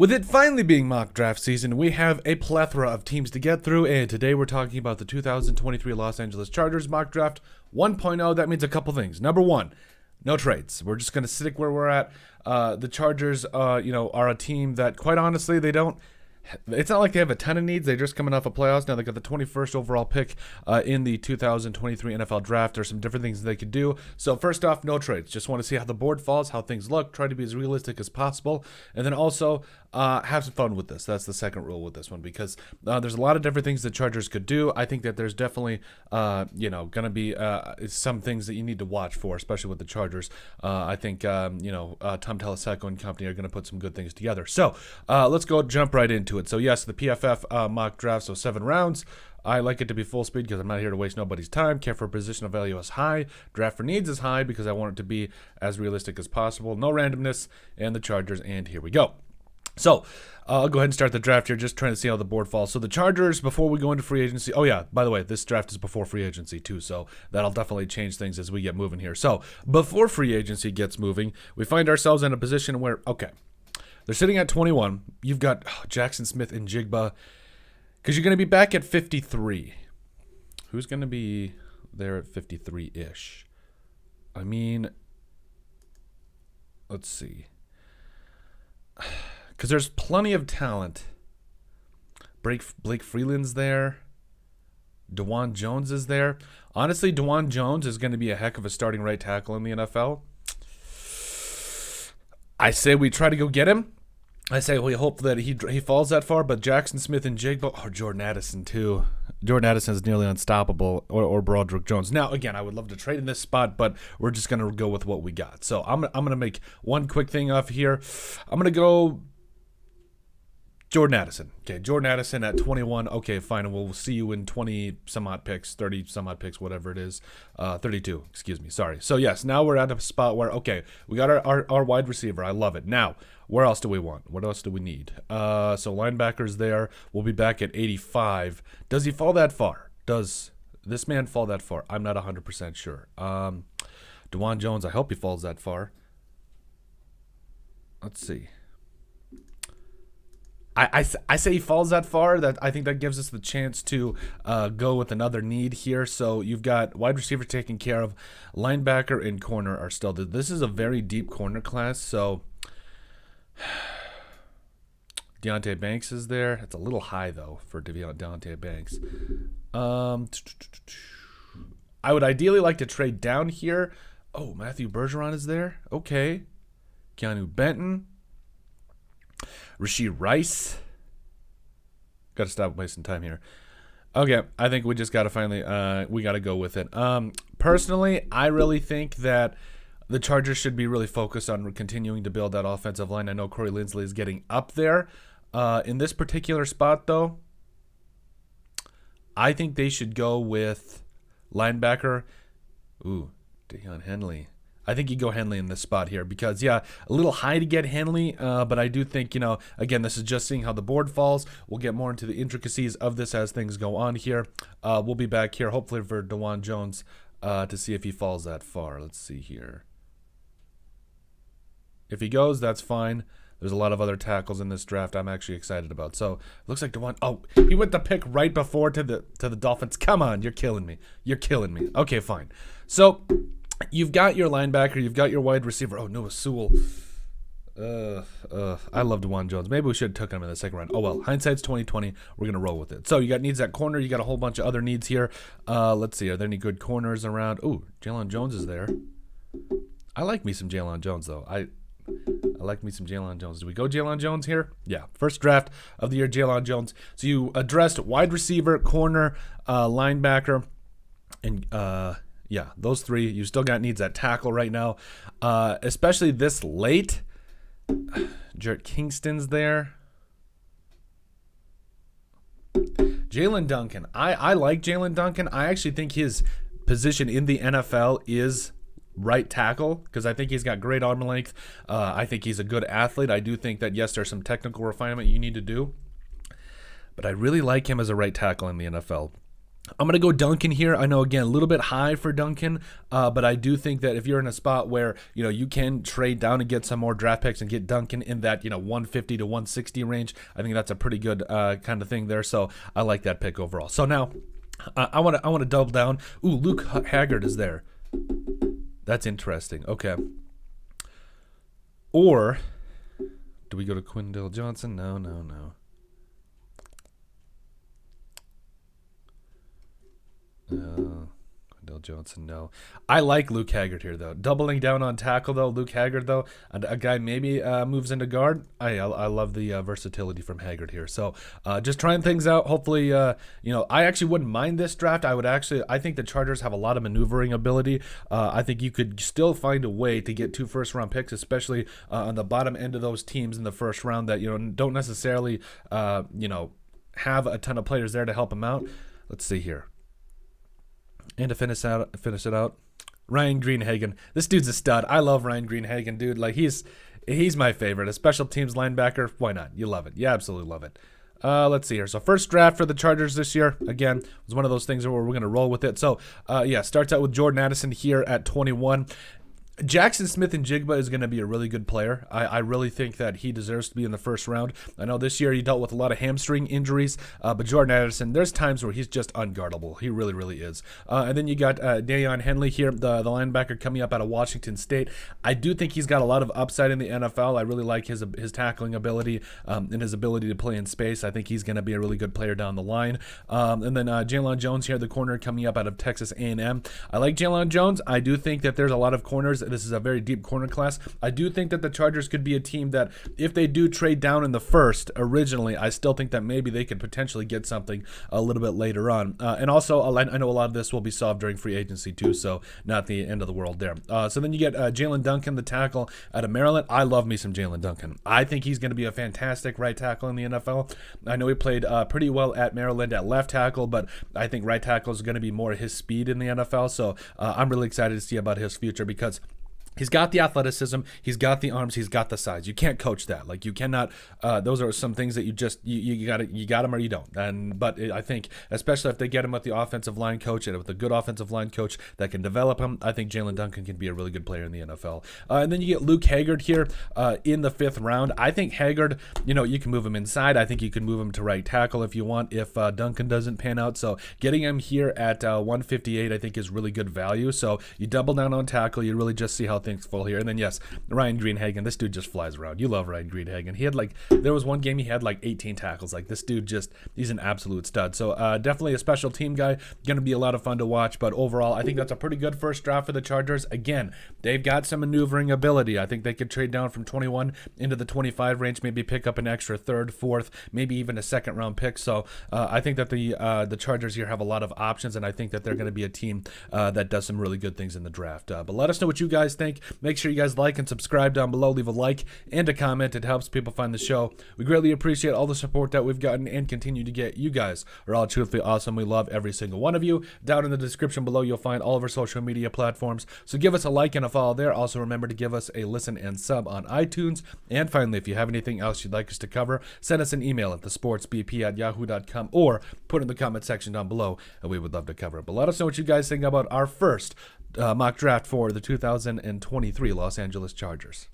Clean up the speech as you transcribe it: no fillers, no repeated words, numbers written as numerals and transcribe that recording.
With it finally being mock draft season, we have a plethora of teams to get through, and today we're talking about the 2023 Los Angeles Chargers mock draft 1.0. That means a couple things. Number one, no trades. We're just going to stick where we're at. The Chargers, are a team that, quite honestly, it's not like they have a ton of needs. They're just coming off of playoffs. Now they got the 21st overall pick in the 2023 NFL draft. There's some different things they could do. So first off, no trades. Just want to see how the board falls, how things look, try to be as realistic as possible. And then also have some fun with this. That's the second rule with this one, because there's a lot of different things the Chargers could do. I think that there's definitely, going to be some things that you need to watch for, especially with the Chargers. I think, Tom Telesecco and company are going to put some good things together. So let's jump right into it. So yes, the PFF mock draft, so 7 rounds. I like it to be full speed because I'm not here to waste nobody's time. Care for positional value is high. Draft for needs is high because I want it to be as realistic as possible. No randomness, and the Chargers, and here we go. So I'll go ahead and start the draft here, just trying to see how the board falls. So the Chargers, before we go into free agency, oh yeah, by the way, this draft is before free agency too, so that'll definitely change things as we get moving here. So before free agency gets moving, we find ourselves in a position where, okay, they're sitting at 21. You've got Jackson Smith-Njigba, because you're going to be back at 53. Who's going to be there at 53-ish? I mean, let's see. Because there's plenty of talent. Blake Freeland's there. DeJuan Jones is there. Honestly, DeJuan Jones is going to be a heck of a starting right tackle in the NFL. I say we try to go get him. I say we hope that he falls that far, but Jackson Smith-Njigba, or Jordan Addison too. Jordan Addison is nearly unstoppable, or Broderick Jones. Now, again, I would love to trade in this spot, but we're just going to go with what we got. So I'm going to make one quick thing off here. I'm going to go Jordan Addison. Okay, Jordan Addison at 21. Okay, fine. We'll see you in 20 some odd picks, 30 some odd picks, whatever it is. 32, excuse me. Sorry. So, yes, now we're at a spot where, okay, we got our wide receiver. I love it. Now, where else do we want? What else do we need? So, linebackers there. We'll be back at 85. Does he fall that far? Does this man fall that far? I'm not 100% sure. DeJuan Jones, I hope he falls that far. Let's see. I say he falls that far. That I think that gives us the chance to go with another need here. So you've got wide receiver taken care of. Linebacker and corner are still. This is a very deep corner class. So Deonte Banks is there. It's a little high though for Deonte Banks. I would ideally like to trade down here. Oh, Matthew Bergeron is there. Okay. Keanu Benton. Rashee Rice. Got to stop wasting time here. Okay, I think we just got to finally, we got to go with it. Personally, I really think that the Chargers should be really focused on continuing to build that offensive line. I know Corey Linsley is getting up there. In this particular spot, though, I think they should go with linebacker. Ooh, Deion Henley. I think you go Henley in this spot here because, yeah, a little high to get Henley, but I do think, again, this is just seeing how the board falls. We'll get more into the intricacies of this as things go on here. We'll be back here, hopefully, for DeJuan Jones to see if he falls that far. Let's see here. If he goes, that's fine. There's a lot of other tackles in this draft I'm actually excited about. So, it looks like DeJuan. Oh, he went the pick right before to the Dolphins. Come on, you're killing me. You're killing me. Okay, fine. So, you've got your linebacker, you've got your wide receiver. Oh, Noah Sewell. I love DeJuan Jones. Maybe we should have taken him in the second round. Oh well, hindsight's 2020. We're gonna roll with it. So you got needs at corner. You got a whole bunch of other needs here. Let's see. Are there any good corners around? Oh, Jalen Jones is there. I like me some Jalen Jones though. I like me some Jalen Jones. Do we go Jalen Jones here? Yeah. First draft of the year, Jalen Jones. So you addressed wide receiver, corner, linebacker, and yeah, those three. You still got needs at tackle right now, especially this late. Jarrett Kingston's there. Jalen Duncan. I like Jalen Duncan. I actually think his position in the NFL is right tackle because I think he's got great arm length. I think he's a good athlete. I do think that, yes, there's some technical refinement you need to do, but I really like him as a right tackle in the NFL. I'm going to go Duncan here. I know, again, a little bit high for Duncan, but I do think that if you're in a spot where, you can trade down and get some more draft picks and get Duncan in that, 150 to 160 range, I think that's a pretty good kind of thing there. So I like that pick overall. So now I want to double down. Ooh, Luke Haggard is there. That's interesting. Okay. Or do we go to Quindale Johnson? No. Quindale Johnson, no. I like Luke Haggard here, though. Doubling down on tackle, though. Luke Haggard, though. A guy maybe moves into guard. I love the versatility from Haggard here. So just trying things out. Hopefully, I actually wouldn't mind this draft. I think the Chargers have a lot of maneuvering ability. I think you could still find a way to get 2 first-round picks, especially on the bottom end of those teams in the first round that, don't necessarily, have a ton of players there to help them out. Let's see here. And to finish it out, Ryan Greenhagen. This dude's a stud. I love Ryan Greenhagen, dude. Like he's my favorite. A special teams linebacker. Why not? You love it. You absolutely love it. Let's see here. So first draft for the Chargers this year, again, was one of those things where we're going to roll with it. So starts out with Jordan Addison here at 21. Jackson Smith-Njigba is going to be a really good player. I really think that he deserves to be in the first round. I know this year he dealt with a lot of hamstring injuries, but Jordan Addison, there's times where he's just unguardable. He really, really is. And then you got Deion Henley here, the linebacker coming up out of Washington State. I do think he's got a lot of upside in the NFL. I really like his tackling ability and his ability to play in space. I think he's going to be a really good player down the line. And then Jaylon Jones here, the corner coming up out of Texas A&M. I like Jaylon Jones. I do think that there's a lot of corners. This is a very deep corner class. I do think that the Chargers could be a team that if they do trade down in the first originally, I still think that maybe they could potentially get something a little bit later on. And also, I know a lot of this will be solved during free agency too, so not the end of the world there. So then you get Jalen Duncan, the tackle out of Maryland. I love me some Jalen Duncan. I think he's going to be a fantastic right tackle in the NFL. I know he played pretty well at Maryland at left tackle, but I think right tackle is going to be more his speed in the NFL. So I'm really excited to see about his future because he's got the athleticism, he's got the arms, he's got the size. You can't coach that. Like you cannot. Those are some things that you got him or you don't. But I think especially if they get him with the offensive line coach and with a good offensive line coach that can develop him, I think Jalen Duncan can be a really good player in the NFL. And then you get Luke Haggard here in the 5th round. I think Haggard, you can move him inside. I think you can move him to right tackle if you want. If Duncan doesn't pan out, so getting him here at 158, I think is really good value. So you double down on tackle. You really just see how things fall here. And then yes, Ryan Greenhagen, this dude just flies around. You love Ryan Greenhagen. He had there was one game he had 18 tackles. Like this dude he's an absolute stud. So definitely a special team guy. Going to be a lot of fun to watch. But overall, I think that's a pretty good first draft for the Chargers. Again, they've got some maneuvering ability. I think they could trade down from 21 into the 25 range, maybe pick up an extra 3rd, 4th, maybe even a 2nd round pick. So I think that the Chargers here have a lot of options, and I think that they're going to be a team that does some really good things in the draft. But let us know what you guys think. Make sure you guys like and subscribe down below. Leave a like and a comment. It helps people find the show. We greatly appreciate all the support that we've gotten and continue to get. You guys are all truthfully awesome. We love every single one of you. Down in the description below, you'll find all of our social media platforms. So give us a like and a follow there. Also, remember to give us a listen and sub on iTunes. And finally, if you have anything else you'd like us to cover, send us an email at thesportsbp@yahoo.com or put in the comment section down below, and we would love to cover it. But let us know what you guys think about our first mock draft for the 2023 Los Angeles Chargers.